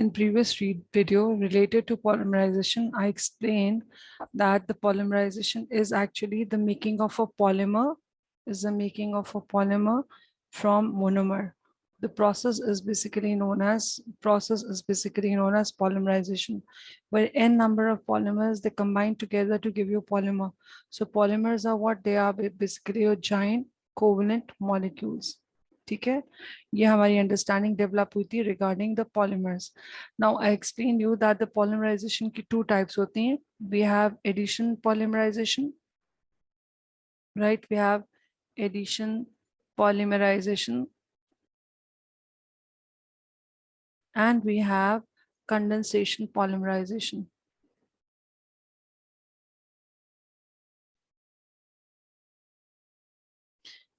In previous video related to polymerization, I explained that the polymerization is actually the making of a polymer, from monomer. The process is basically known as polymerization, where n number of polymers they combine together to give you polymer. So polymers are what they are, basically a giant covalent molecules. ठीक है, ये हमारी understanding develop हुई थी regarding the polymers. Now I explain you that the polymerisation की two types होती हैं. We have addition polymerisation, right? We have addition polymerisation and we have condensation polymerization.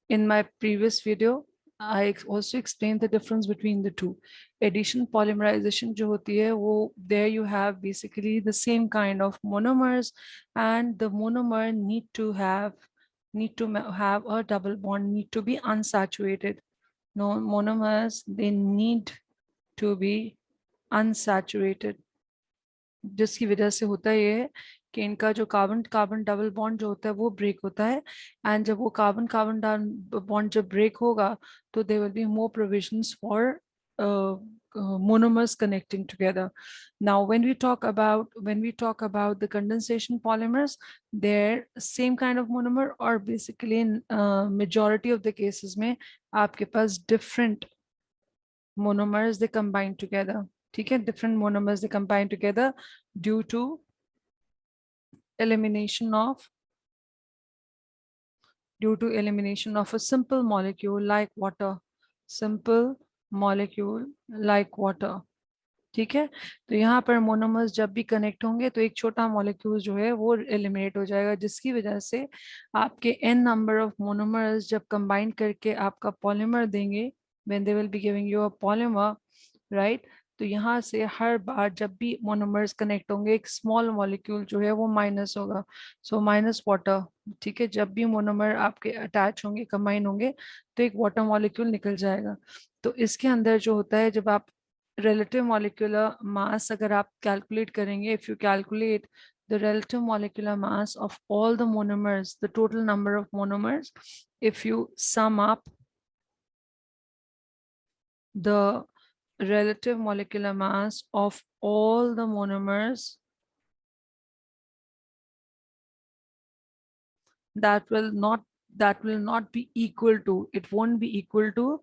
In my previous video, I also explained the difference between the two. Addition polymerization जो होती है वो, there you have basically the same kind of monomers, and the monomer need to have a double bond, need to be unsaturated. No, monomers they need to be unsaturated, जिसकी वजह से होता ये है कि इनका जो कार्बन कार्बन डबल बॉन्ड जो होता है वो ब्रेक होता है. एंड जब वो कार्बन कार्बन बॉन्ड जब ब्रेक होगा तो there will be more provisions for monomers connecting together. Now when we talk about the condensation polymers, they're same kind of monomer, or basically in majority of the cases में आपके पास different monomers they combine together. ठीक है, different monomers they combine together due to elimination of a simple molecule like water. ठीक है, तो यहाँ पर monomers जब भी कनेक्ट होंगे तो एक छोटा मॉलिक्यूल जो है वो एलिमिनेट हो जाएगा, जिसकी वजह से आपके n नंबर ऑफ मोनोमर्स जब कंबाइन करके आपका पॉलीमर देंगे, when they will be giving you a polymer, right? तो यहाँ से हर बार जब भी मोनोमर्स कनेक्ट होंगे एक स्मॉल मॉलिक्यूल जो है वो माइनस होगा, सो माइनस वाटर. ठीक है, जब भी मोनोमर आपके अटैच होंगे, कंबाइन होंगे, तो एक वाटर मॉलिक्यूल निकल जाएगा. तो इसके अंदर जो होता है, जब आप relative molecular mass अगर आप calculate करेंगे, if you calculate the relative molecular mass of all the monomers, the total number of monomers, if you sum up the relative molecular mass of all the monomers, that will not be equal to, it won't be equal to,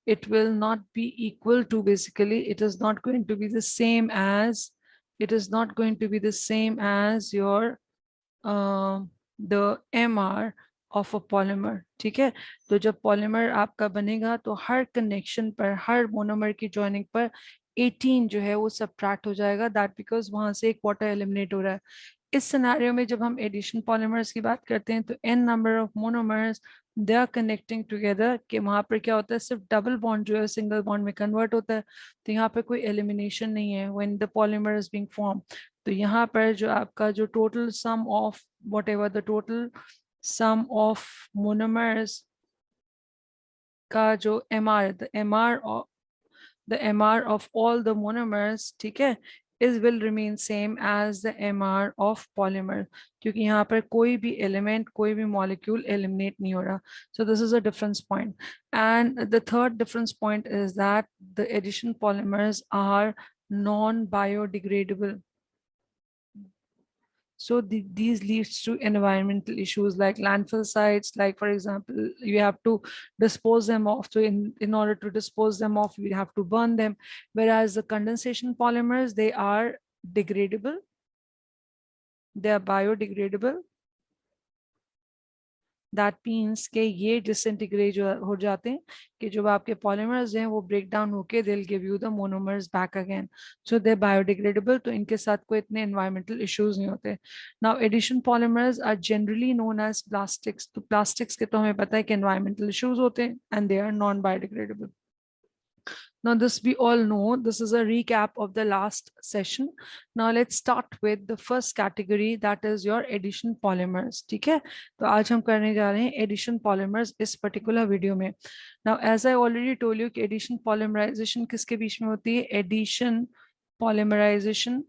it will not be equal to, basically it is not going to be the same as, your the MR of a polymer. ठीक है, तो जब polymer आपका बनेगा तो हर connection पर, हर monomer की joining पर 18 जो है वो सबट्रैक्ट हो जाएगा, दैट बिकॉज वहां से एक वाटर एलिमिनेट हो रहा है. इस सिनेरियो में जब हम एडिशन पॉलीमर्स की बात करते हैं तो n number of monomers they are connecting together, कि वहां पर क्या होता है, सिर्फ डबल बॉन्ड जो है सिंगल बॉन्ड में कन्वर्ट होता है. तो यहाँ पर कोई एलिमिनेशन नहीं है when the polymer is being form. तो यहाँ पर जो आपका जो total sum of whatever the total sum of monomers का जो MR, the MR of all the monomers, ठीक है, is will remain same as the MR of polymer, क्योंकि यहाँ पर कोई भी element, कोई भी molecule eliminate नहीं हो रहा. So this is a difference point. And the third difference point is that the addition polymers are non-biodegradable. So these leads to environmental issues like landfill sites, like for example, you have to dispose them off. So in order to dispose them off, we have to burn them. Whereas the condensation polymers, they are degradable, they are biodegradable. That means कि ये disintegrate हो जाते हैं, कि जो आपके polymers हैं वो break down होके they'll give you the monomers back again. So they're biodegradable, तो इनके साथ कोई इतने environmental issues नहीं होते. Now addition polymers are generally known as plastics. तो plastics के तो हमें पता है कि environmental issues होते हैं and they are non-biodegradable. Now this we all know, this is a recap of the last session. Now let's start with the first category, that is your addition polymers. ठीक है, तो आज हम करने जा रहे हैं addition polymers इस particular video में. Now as I already told you कि addition polymerization किसके बीच में होती है, addition पॉलीमराइजेशन,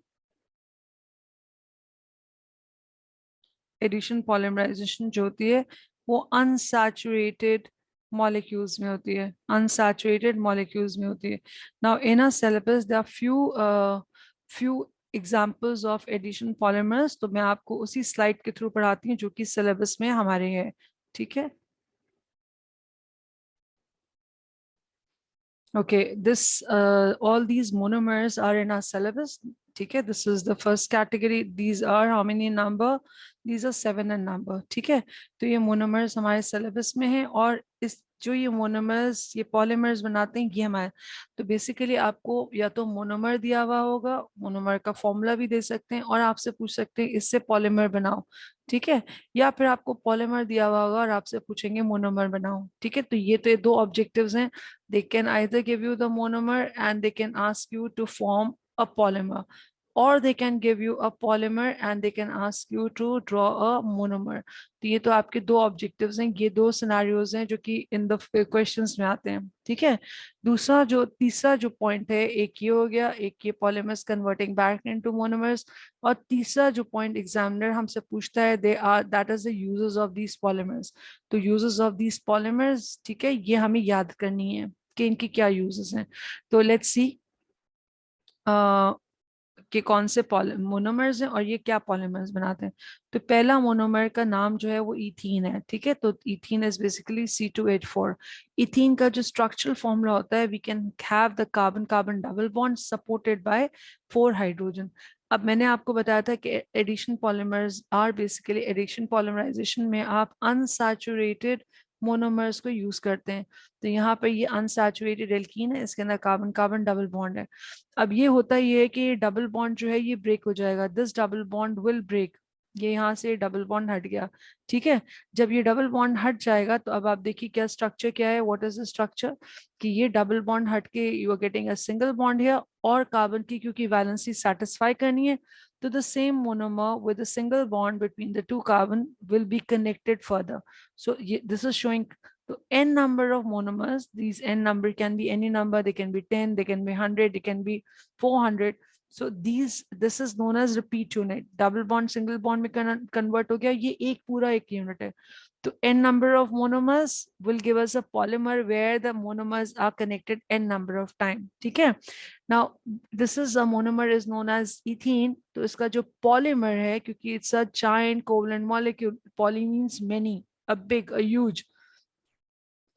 एडिशन पॉलीमराइजेशन जो होती है वो अनसैचुरेटेड मॉलिक्यूल्स में होती है, अनसैचुरेटेड मॉलिक्यूल्स में होती है. Now in a syllabus there are few examples of addition polymers, तो मैं आपको उसी स्लाइड के थ्रू पढ़ाती हूँ जो कि सिलेबस में हमारे है. ठीक है. Okay, this all these monomers are in our syllabus. ठीक है, this is the first category. These are how many in number? These are 7 in number. ठीक है, तो ये monomers हमारे syllabus में हैं और इस जो ये monomers ये polymers बनाते हैं ये हमारे, तो बेसिकली आपको या तो मोनोमर दिया हुआ होगा, मोनोमर का फॉर्मूला भी दे सकते हैं और आपसे पूछ सकते हैं इससे पॉलीमर बनाओ. ठीक है, या फिर आपको पॉलीमर दिया हुआ होगा और आपसे पूछेंगे मोनोमर बनाओ. ठीक है, तो ये दो ऑब्जेक्टिव्स हैं. They can either give you the monomer and they can ask you to form a polymer, or they can give you a polymer and they can ask you to draw a monomer. तो ये तो आपके दो objectives हैं, ये दो scenarios हैं जो कि इन द क्वेश्चंस में आते हैं. ठीक है, तीसरा जो पॉइंट है, एक ये हो गया, एक ये polymers converting back into monomers, और तीसरा जो पॉइंट एग्जामिनर हमसे पूछता है they are that is the uses of these polymers. तो यूजेस ऑफ दीज पॉलीमर्स, ठीक है, ये हमें याद करनी है कि इनकी क्या यूजेस हैं. तो लेट्स सी कि कौन से मोनोमर्स हैं और ये क्या पॉलीमर्स बनाते हैं. तो पहला मोनोमर का नाम जो है वो इथीन है. ठीक है, तो ethene is basically C2H4. Ethene का जो स्ट्रक्चरल फॉर्मूला होता है, we can have the carbon carbon double bond supported by 4 hydrogen. अब मैंने आपको बताया था कि addition polymers are basically, addition polymerisation में आप अनसैचुरेटेड मोनोमर्स को यूज करते हैं. तो यहाँ पर ये अनसैचुरेटेड एल्कीन है, इसके अंदर कार्बन कार्बन डबल बॉन्ड है. अब ये होता ये है कि डबल बॉन्ड जो है ये ब्रेक हो जाएगा, this double bond will break. ये यहाँ से डबल बॉन्ड हट गया. ठीक है, जब ये डबल बॉन्ड हट जाएगा तो अब आप देखिए क्या स्ट्रक्चर क्या है, व्हाट इज द स्ट्रक्चर, कि ये डबल बॉन्ड हट के you are getting a single bond है, और कार्बन की क्योंकि वैलेंसी सेटिस्फाई करनी है, तो the same monomer with a single bond between the two carbon will be connected further. So this is showing the n number of monomers. These n number can be any number. They can be 10, they can be 100, they can be 400. So this is known as repeat unit. Double bond, single bond में convert हो गया. ये एक पूरा एक unit है. So n number of monomers will give us a polymer where the monomers are connected n number of time. ठीक है. Now this is a monomer is known as ethene. तो इसका जो polymer है, क्योंकि it's a giant covalent molecule. Poly means many, a big, a huge.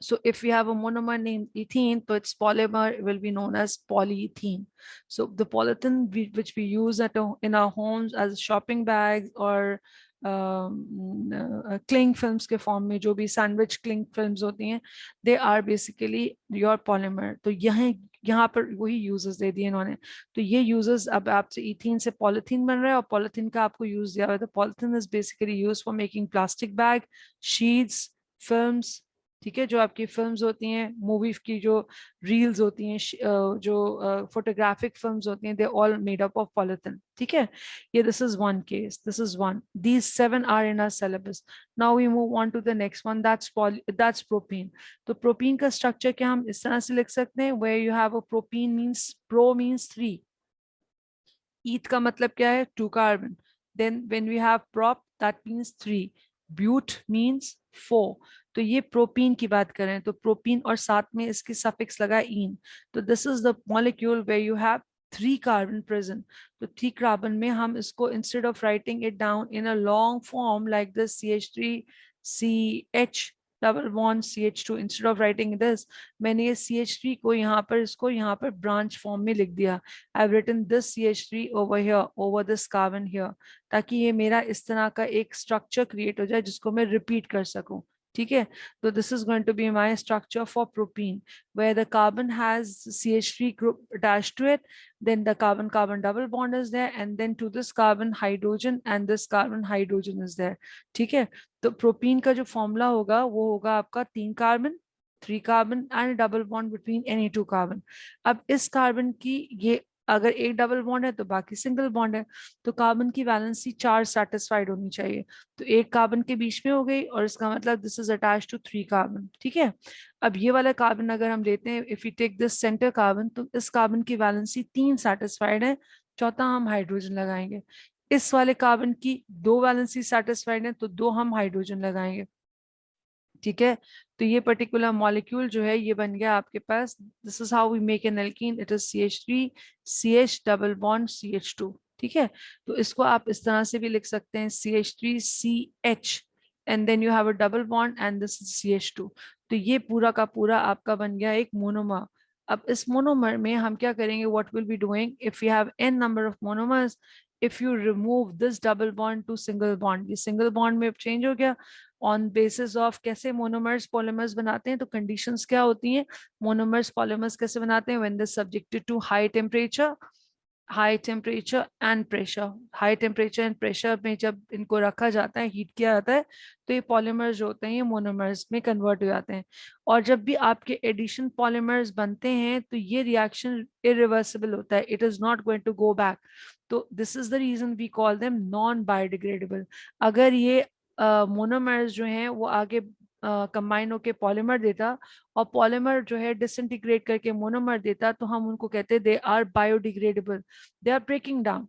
So if we have a monomer named ethene, so its polymer will be known as polyethene. So the polyethylene which we use in our homes as shopping bags or cling films के form में, जो भी sandwich cling films होती हैं, they are basically your polymer. तो यहाँ पर वही यूजेस दे दिए इन्होंने. तो ये यूजेस, अब आपसे इथीन से पॉलिथीन बन रहा है और पॉलिथीन का आपको यूज दिया हुआ है. तो polythene is basically use for making plastic bag, sheets, films. ठीक है, जो आपकी फिल्म्स होती हैं, मूवी की जो रील्स होती हैं, जो फोटोग्राफिक फिल्म्स होती हैं, they all made up of polythene. ठीक है, ये this is one case, this is one. These 7 are in our syllabus. Now we move on to the next one, that's propene. तो propene का structure क्या हम इस तरह से लिख सकते हैं, where you have a propene means, pro means 3, eth का मतलब क्या है, 2 carbon, then when we have prop that means 3, but means 4. तो ये प्रोपीन की बात करें तो प्रोपीन और साथ में इसकी सफिक्स लगा इन. तो this is the molecule where you have 3 carbon present. तो 3 कार्बन में हम इसको instead of writing it down in a long form like this CH3CH double bond CH2, instead of writing this, मैंने ये CH3 को यहाँ पर, इसको यहाँ पर ब्रांच फॉर्म में लिख दिया. I've written this CH3 over here, over this carbon here, ताकि ये मेरा इस तरह का एक स्ट्रक्चर क्रिएट हो जाए जिसको मैं रिपीट कर सकूं. ठीक है, तो this is going to be my structure for propene, where the carbon has CH3 group attached to it, then the carbon carbon double bond is there, and then to this carbon hydrogen and this carbon hydrogen is there. ठीक है, तो propene का जो formula होगा वो होगा आपका 3 carbon, 3 carbon and double bond between any 2 carbon. अब इस कार्बन की ये अगर एक डबल बॉन्ड है तो बाकी सिंगल बॉन्ड है, तो कार्बन की वैलेंसी 4 सेटिस्फाइड होनी चाहिए। तो एक कार्बन के बीच में हो गई और इसका मतलब this is attach to 3 carbon. ठीक है, अब ये वाला कार्बन अगर हम लेते हैं, if you take this centre carbon, तो इस कार्बन की वैलेंसी 3 सेटिस्फाइड है, चौथा हम हाइड्रोजन लगाएंगे। इस वाले कार्बन की 2 वैलेंसी सेटिस्फाइड है, तो 2 हम हाइड्रोजन लगाएंगे। ठीक है, तो ये पर्टिकुलर मॉलिक्यूल जो है ये बन गया आपके पास, this is how we make an alkene, it is CH3 CH double bond CH2। ठीक है, तो इसको आप इस तरह से भी लिख सकते हैं, CH3 CH and then you have a double bond and this is CH2। तो ये पूरा का पूरा आपका बन गया एक मोनोमर। अब इस मोनोमर में हम क्या करेंगे, what will be doing, if you have n number of monomers, if you remove this double bond to single bond, ये सिंगल बॉन्ड में चेंज हो गया ऑन बेसिस ऑफ कैसे मोनोमर्स पॉलीमर्स बनाते हैं, तो कंडीशंस क्या होती हैं, मोनोमर्स पॉलीमर्स कैसे बनाते हैं, when they subjected to high temperature and pressure. High temperature and pressure में जब इनको रखा जाता है, हीट किया जाता है, तो ये पॉलीमर्स जो होते हैं ये मोनोमर्स में कन्वर्ट हो जाते हैं। और जब भी आपके एडिशन पॉलीमर्स बनते हैं तो ये रिएक्शन इरिवर्सिबल होता है, it is not going to go back. तो this is the reason we call them non biodegradable. अगर ये मोनोमर्स जो हैं वो आगे कंबाइन होके पॉलीमर देता, और पॉलीमर जो है डिसइंटीग्रेट करके मोनोमर देता, तो हम उनको कहते हैं they are biodegradable, they are breaking down.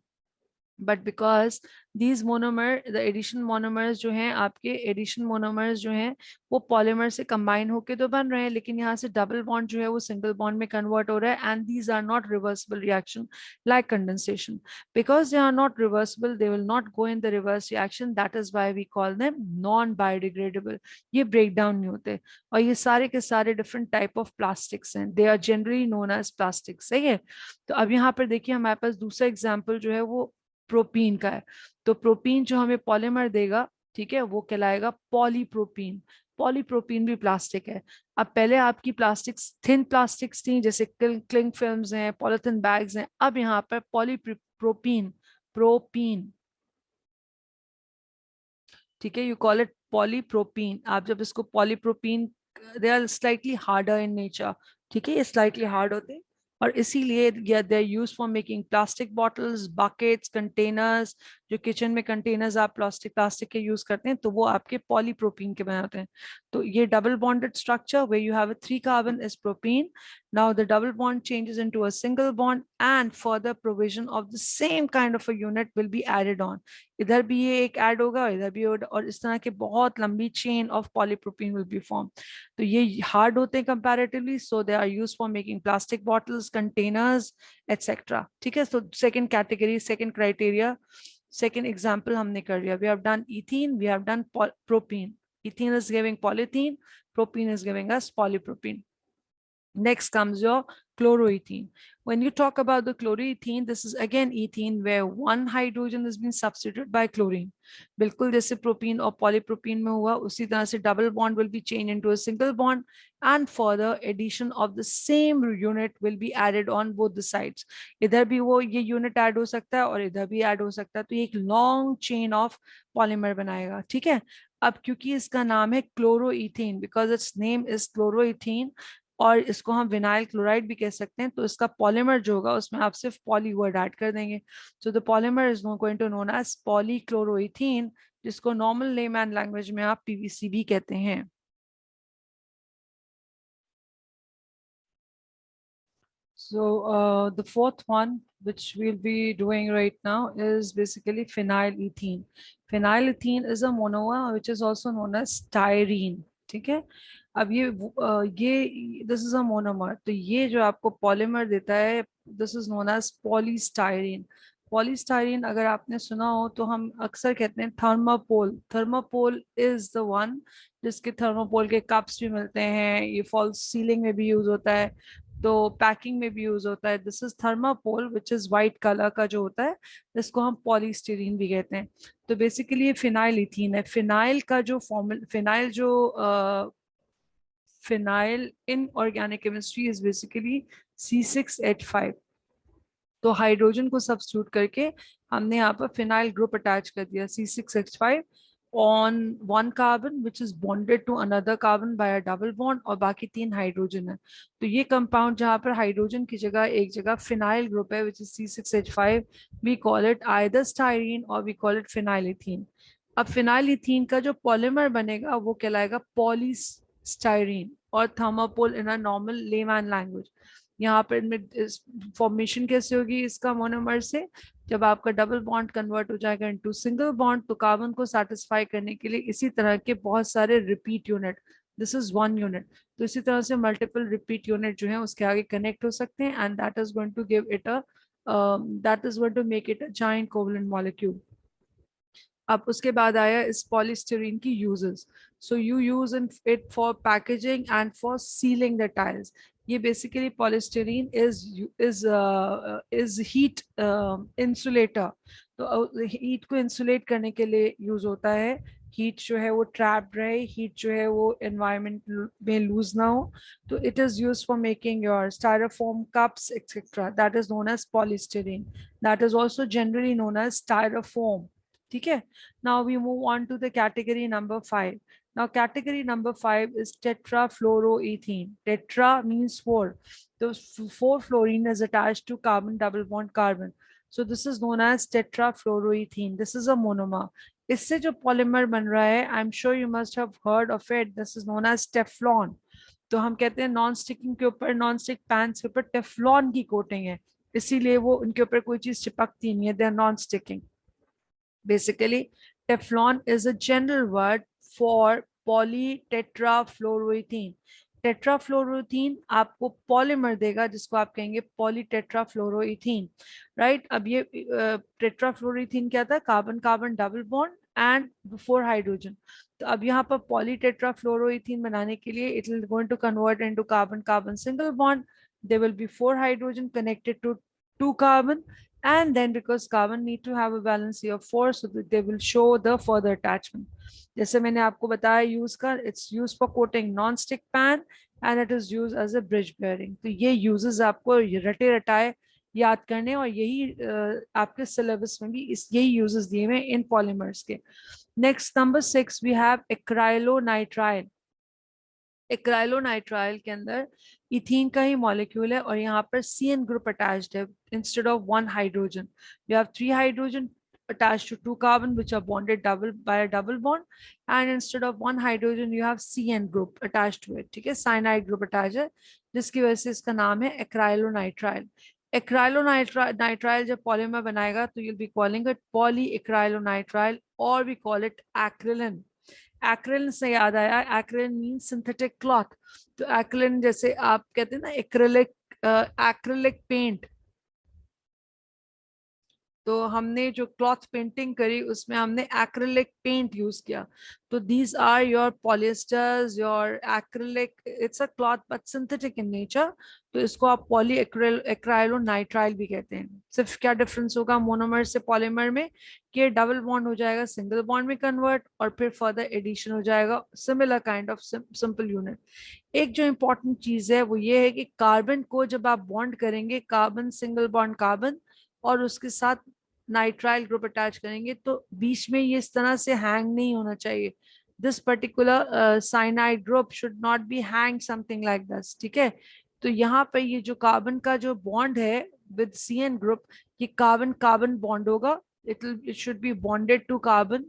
But because these monomer, the addition monomers जो हैं, आपके एडिशन मोनोमर्स जो हैं वो पॉलीमर से कंबाइन होके तो बन रहे हैं, लेकिन यहाँ से डबल बॉन्ड जो है वो सिंगल बॉन्ड में कन्वर्ट हो रहा है, and these are not reversible reaction like condensation. Because they are not reversible, they will not go in the reverse reaction, that is why we call them non biodegradable. ये break down नहीं होते, और ये सारे के सारे different type of plastics हैं, they are generally known as plastics. सही है, तो अब यहाँ पर देखिए हमारे पास दूसरा एग्जाम्पल जो है वो प्रोपीन का है। तो प्रोपीन जो हमें पॉलीमर देगा, ठीक है, वो कहलाएगा पॉलीप्रोपीन। पॉलीप्रोपीन भी प्लास्टिक है। अब पहले आपकी प्लास्टिक्स थिन प्लास्टिक्स थी, जैसे क्लिंग फिल्म्स हैं, पॉलिथीन बैग्स हैं, अब यहाँ पर पॉलीप्रोपीन, प्रोपीन, ठीक है, यू कॉल इट पॉलीप्रोपीन। आप जब इसको polypropene, they are slightly harder in nature, ठीक है, ये स्लाइटली हार्ड होते हैं, और इसीलिए they are use for making plastic bottles, buckets, containers. जो किचन में कंटेनर्स आप प्लास्टिक प्लास्टिक के यूज करते हैं, तो वो आपके पॉलीप्रोपीन के बने होते हैं। तो ये double bonded structure way you have 3 carbon is propene. Now the double bond changes into a single bond and further provision of the same kind of a unit will be added on। इधर भी ये एक add होगा, इधर भी और इस तरह के बहुत लंबी chain of polypropene will be form. तो ये हार्ड होते हैं comparatively, so they are used for making plastic bottles, containers, etcetera. ठीक है, तो second category, second criteria, second example हमने कर लिया। We have done ethene, we have done propene. ethene is giving polythene, propene is giving us polypropene। Next comes your chloroethene. When you talk about the chloroethene, this is again ethene where one hydrogen has been substituted by chlorine। बिल्कुल जैसे propene और polypropene में हुआ, उसी तरह से double bond will be changed into a single bond and further addition of the same unit will be added on both the sides। इधर भी वो ये unit add हो सकता है और इधर भी add हो सकता है, तो ये एक long chain of polymer बनाएगा। ठीक है, अब क्योंकि इसका नाम है क्लोरोईथेन, बिकॉज इट्स नेम इज क्लोरोईथेन, और इसको हम विनाइल क्लोराइड भी कह सकते हैं, तो इसका पॉलीमर जो होगा उसमें आप सिर्फ पॉली वर्ड ऐड कर देंगे। So the polymer is going to known as polychloroethene, जिसको नॉर्मल लेमैन लैंग्वेज में आप पीवीसी भी कहते हैं। So the fourth one which we'll be doing right now is basically phenylethene। Phenylethene is a monomer which is also known as styrene। ठीक है, अब ये दिस इज अ मोनोमर, तो ये जो आपको पॉलीमर देता है this is known as polystyrene. Polystyrene अगर आपने सुना हो तो हम अक्सर कहते हैं thermopol. Thermopol is the one जिसके थर्मापोल के कप्स भी मिलते हैं, ये फॉल्स सीलिंग में भी यूज होता है, तो पैकिंग में भी यूज होता है। This is thermopol which is white colour का जो होता है, जिसको हम पॉलीस्टीरीन भी कहते हैं। तो बेसिकली ये फिनाइल इथीन है। फिनाइल का जो formal, phenyl in organic chemistry is basically C6H5। तो हाइड्रोजन को सब्स्टिट्यूट करके हमने यहाँ पर फिनाइल ग्रुप अटैच कर दिया C6H5, on one carbon which is bonded to another carbon by a double bond और बाकी 3 हाइड्रोजन है। तो ये कंपाउंड जहाँ पर हाइड्रोजन की जगह एक जगह फिनाइल ग्रुप है which is C6H5, we call it either styrene or we call it phenylethyne। अब फिनाइलइथीन का जो पॉलीमर बनेगा वो कहलाएगा पॉलीस्टाइरीन और thermopol in a normal layman language. यहाँ पर फॉर्मेशन कैसे होगी इसका मोनोमर से, जब आपका डबल बॉन्ड कन्वर्ट हो जाएगा इनटू सिंगल बॉन्ड तो कार्बन को सेटिस्फाई करने के लिए इसी तरह के बहुत सारे repeat unit, this is one unit, तो इसी तरह से मल्टीपल रिपीट यूनिट जो है उसके आगे कनेक्ट हो सकते हैं and that is going to give it a that is going to make it a giant covalent molecule. अब उसके बाद आया इस पॉलीस्टीरीन की uses. So you use in it for packaging and for sealing the tyres. ये basically polystyrene is heat insulator, तो heat को insulate करने के लिए यूज होता है। हीट जो है वो ट्रैप्ड रहे, हीट जो है वो एनवायरमेंट में लूज ना हो, तो it is use for making your styrofoam cups etcetera, that is known as polystyrene, that is also generally known as styrofoam. ठीक है, now we move on to the category number 5. Now category number 5 is tetrafluoroethene. Tetra means 4, so 4 fluorine is attached to carbon double bond carbon, so this is known as tetrafluoroethene. This is a monomer. इससे जो polymer बन रहा है, I am sure you must have heard of it, this is known as Teflon. तो हम कहते हैं non sticking के ऊपर, नॉन स्टिक पैंस के ऊपर टेफ्लॉन की कोटिंग है, इसीलिए वो उनके ऊपर कोई चीज चिपकती नहीं है, they are non sticking. Basically, Teflon is a general word for polytetrafluoroethene. Tetrafluoroethene आपको पॉलीमर देगा जिसको आप कहेंगे पॉलीटेट्राफ्लोरोइथीन, राइट। अब ये टेट्राफ्लोरोइथीन क्या था, carbon carbon double bond and 4 hydrogen. तो अब यहाँ पर पॉलीटेट्राफ्लोरोइथीन बनाने के लिए it will going to convert into carbon carbon single bond, there will be 4 hydrogen connected to 2 carbon, and then because carbon need to have a valency of 4 so that they will show the further attachment। जैसे मैंने आपको बताया use का, it's use for coating non stick pan and it is use as a bridge bearing. तो ये uses आपको रटे रटाए याद करने, और यही आपके सिलेबस में भी इस यही यूजेस दिए हुए इन पॉलीमर्स के। Next number 6 we have acrylonitrile. Acrylonitrile के अंदर इथीन का ही मॉलिक्यूल है और यहाँ पर CN ग्रुप अटैच्ड है instead of 1 hydrogen. You have 3 hydrogen attached to 2 carbon which are bonded double by a double bond, and instead of 1 hydrogen you have CN group attached to it। ठीक है, cyanide group attach है जिसकी वजह से इसका नाम है acrylonitrile. Acrylonitrile जब पॉलीमर बनाएगा तो you'll be calling it polyacrylonitrile or we call it acrylic। एक्रिलिन से याद आया, एक्रिलिन मीन सिंथेटिक क्लॉथ। तो एक्रिलिन जैसे आप कहते हैं ना एक्रिलिक, एक्रिलिक पेंट, तो हमने जो क्लॉथ पेंटिंग करी उसमें हमने एक्रिलिक पेंट यूज किया। तो these are your polyesters, your acrylic, it's a cloth but synthetic in nature, तो इसको आप पॉली एक्राइलोनाइट्राइल भी कहते हैं। सिर्फ क्या डिफरेंस होगा मोनोमर से पॉलीमर में कि डबल बॉन्ड हो जाएगा सिंगल बॉन्ड में कन्वर्ट और फिर फर्दर एडिशन हो जाएगा similar kind of simple unit. एक जो इंपॉर्टेंट चीज है वो ये है कि कार्बन को जब आप बॉन्ड करेंगे, कार्बन सिंगल बॉन्ड कार्बन और उसके साथ नाइट्राइल ग्रुप अटैच करेंगे, तो बीच में ये इस तरह से हैंग नहीं होना चाहिए। This particular cyanide group should not be hang something like this. ठीक है, तो यहाँ पे ये जो कार्बन का जो बॉन्ड है विद CN ग्रुप, ये कार्बन कार्बन बॉन्ड होगा, it should be bonded to carbon.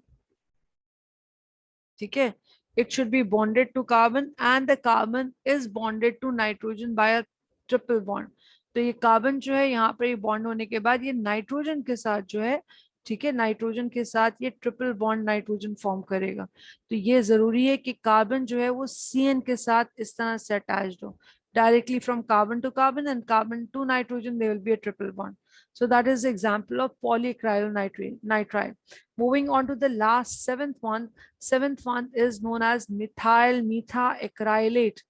ठीक है, it should be bonded to carbon and the carbon is bonded to nitrogen by a triple bond। तो ये carbon जो है यहाँ पर ये बॉन्ड होने के बाद ये नाइट्रोजन के साथ जो है, ठीक है, नाइट्रोजन के साथ ये ट्रिपल बॉन्ड नाइट्रोजन फॉर्म करेगा। तो ये जरूरी है कि कार्बन जो है वो CN के साथ इस तरह से अटैच्ड हो, directly from carbon to carbon and carbon to nitrogen there will be a triple bond। So that is the example of polyacrylonitrile। Moving on to the last seventh one, seventh one is known as methyl methaacrylate।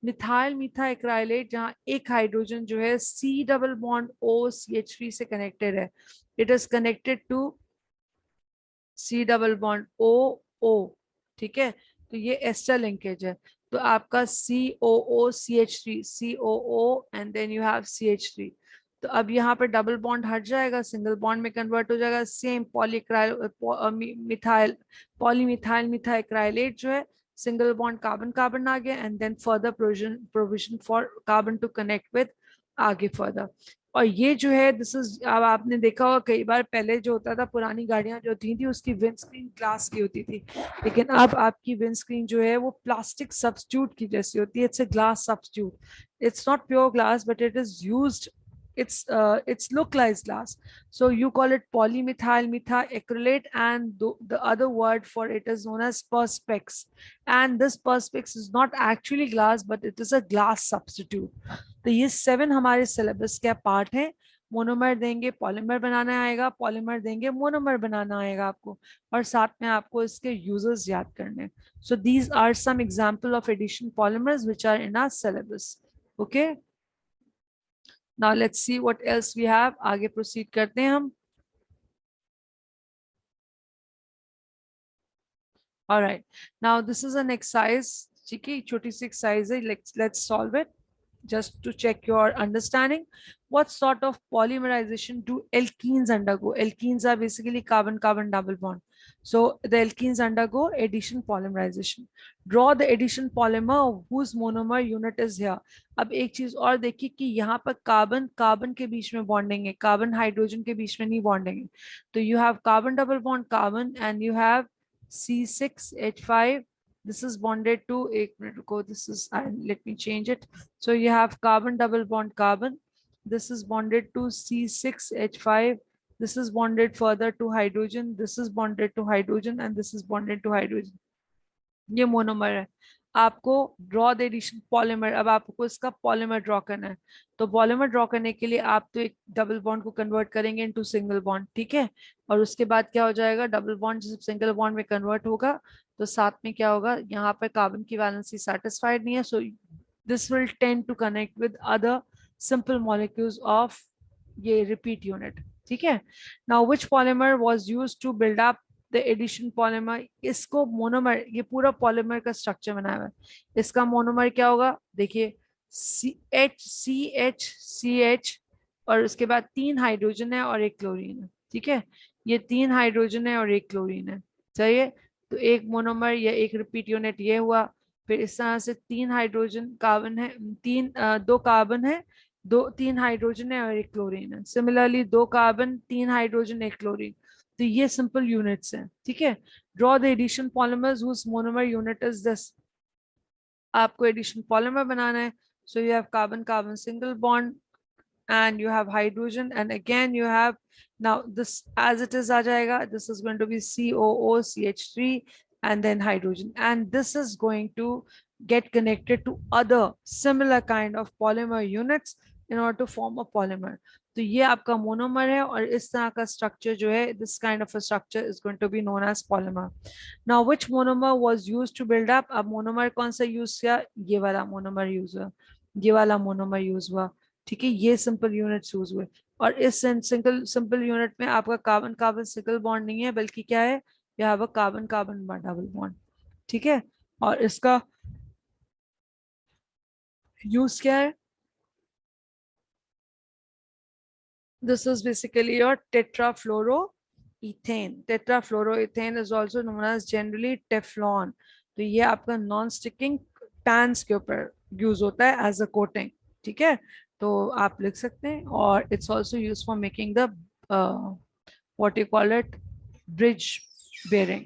Methyl methacrylate, जहाँ एक hydrogen जो है C double bond OCH3 से connected है, it is connected to C double bond OO। ठीक है, तो ये एस्टर लिंकेज है, तो आपका COO CH3 COO and then you have CH3। तो अब यहाँ पर डबल बॉन्ड हट जाएगा, सिंगल बॉन्ड में कन्वर्ट हो जाएगा। सेम मिथाइल पॉलीमिथाइल मिथाइक्राइलेट जो है, सिंगल बॉन्ड कार्बन कार्बन आ गया, and then further provision for carbon to connect with आगे फर्दर। और ये जो है दिस इज, अब आपने देखा होगा कई बार पहले जो होता था, पुरानी गाड़ियां जो थी उसकी विंड स्क्रीन ग्लास की होती थी, लेकिन अब आपकी विंड स्क्रीन जो है वो प्लास्टिक सब्स्टिट्यूट की जैसी होती है। It's a glass substitute, it's not pure glass, but it is used, it's localized glass. So you call it polymethyl methacrylate, and the other word for it is known as perspex. And this perspex is not actually glass, but it is a glass substitute. तो ये 7 हमारे syllabus का part है। Monomer देंगे, polymer बनाना आएगा, polymer देंगे, monomer बनाना आएगा आपको, और साथ में आपको इसके यूजर्स याद करने। So these are some example of addition polymers which are in our syllabus. Okay, now let's see what else we have. आगे proceed करते हैं हम। All right, now this is an exercise, ठीक है, छोटी सी exercise है, let's solve it just to check your understanding. What sort of polymerization do alkenes undergo? Alkenes are basically carbon-carbon double bond. So the alkenes undergo addition polymerization. Draw the addition polymer whose monomer unit is here. अब एक चीज और देखिए कि यहाँ पर carbon carbon के बीच में बॉन्डिंग है, कार्बन हाइड्रोजन के बीच में नहीं बॉन्डिंग है। तो you have carbon double bond carbon and you have C6H5. This is bonded to, एक मिनट रुको, this is, let me change it. So you have carbon double bond carbon. This is bonded to C6H5. This is bonded further to hydrogen. This is bonded to hydrogen, and this is bonded to hydrogen. ये monomer है। आपको draw the addition polymer, अब आपको इसका polymer draw करना है। तो polymer draw करने के लिए आप तो एक डबल बॉन्ड को कन्वर्ट करेंगे इनटू सिंगल बॉन्ड, ठीक है। और उसके बाद क्या हो जाएगा, डबल बॉन्ड जब सिंगल बॉन्ड में कन्वर्ट होगा तो साथ में क्या होगा, यहाँ पर कार्बन की वैलेंसी सेटिस्फाइड नहीं है, so this will tend to connect with other simple molecules of ये रिपीट यूनिट, ठीक है। Now which polymer was used to build up the addition polymer? इसको मोनोमर, ये पूरा पॉलीमर का स्ट्रक्चर बना हुआ है। इसका मोनोमर क्या होगा, देखिए CH और उसके बाद 3 हाइड्रोजन है और 1 क्लोरीन है, ठीक है। ये 3 हाइड्रोजन है और 1 क्लोरीन है, सही है। तो एक मोनोमर या एक रिपीट यूनिट ये हुआ। फिर इस तरह से 3 हाइड्रोजन कार्बन है, 2 कार्बन है, 3 हाइड्रोजन है और 1 क्लोरीन है। Similarly 2 carbon, 3 hydrogen, 1 chlorine. तो ये सिंपल यूनिट्स हैं, ठीक है। Draw the addition polymers whose monomer unit is this. आपको एडिशन पॉलीमर बनाना है। So you have carbon carbon single bond and you have hydrogen, and again you have, now this as it is aa jayega, this is going to be COOCH3 and then hydrogen, and this is going to get connected to other similar kind of polymer units in order to form a polymer. तो ये आपका monomer है, और इस तरह का structure जो है, this kind of a structure is going to be known as polymer. Now which monomer was used to build up? अब मोनोमर कौन सा यूज किया, ये वाला मोनोमर यूज हुआ, ये वाला मोनोमर यूज हुआ, ठीक है। ये सिंपल यूनिट्स यूज हुए, और इस सिंपल यूनिट में आपका कार्बन कार्बन सिंगल बॉन्ड नहीं है, बल्कि क्या है, यहाँ पर कार्बन कार्बन डबल बॉन्ड, ठीक है। और इसका यूज क्या है, this is basically your tetrafluoroethane. Tetrafluoroethane is also known as generally Teflon. तो ये आपका नॉन स्टिकिंग पैन्स के ऊपर यूज होता है एज अ कोटिंग, ठीक है। तो आप लिख सकते हैं, और it's also use for making the what you call it, bridge bearing,